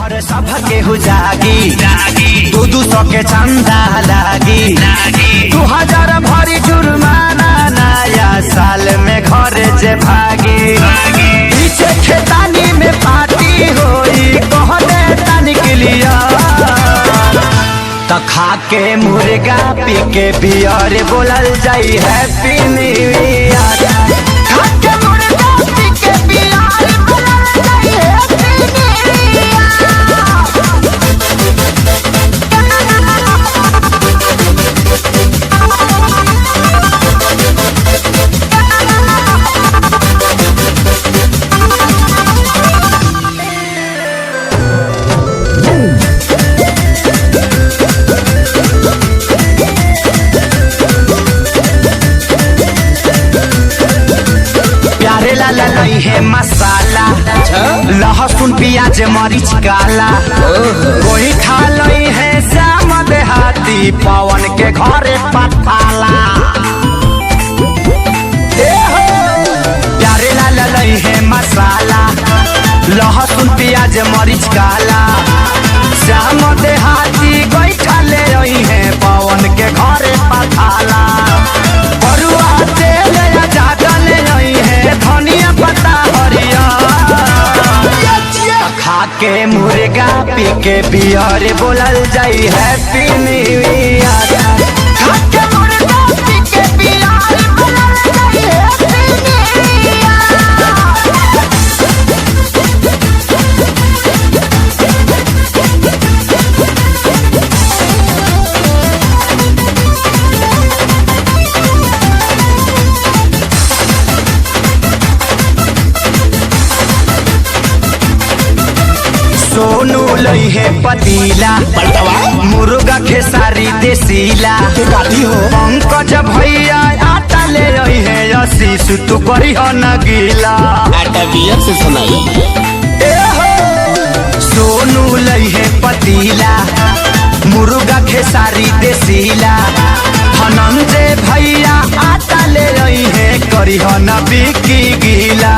घर सब केहू जागी 200 के चंदा लागी 2000 भरी जुर्माना नया साल में घर जे भागी पीछे खेतानी में पार्टी होई कहने तनिक लिया तो खा के मुर्गा पी के बियर बोलल जाई हैप्पी न्यू ईयर। खा के मुर्गा पी के बियर बोलल जाई हैप्पी न्यू ईयर। लई है मसाला लहसुन प्याज मरीच काला कोई खा लई है श्याम देहाती पवन के घरे पठाला प्यारे लाल लई है मसाला लहसुन प्याज मरीच काला श्याम देहाती कोई खा ले रही है पवन के घरे पठाला बरुआ तेल ज्यादा ले रही है धनिया पत्ता हरिया खा के मुर्गा पी के बियर बोलल जाई हैप्पी न्यू ईयर। खा के मुर्गा पी के बियर बोलल जाई हैप्पी न्यू ईयर। सोनू लई है पतीला मुर्गा खेसारी देसीला पंकज भैया आटा ले रही है आशीष तू करी हो न गीला आटा बियर से सुनाई। सोनू लई है पतीला मुर्गा खेसारी देसीला धनंजय भैया आटा ले रही है करी हो न बिकी गीला।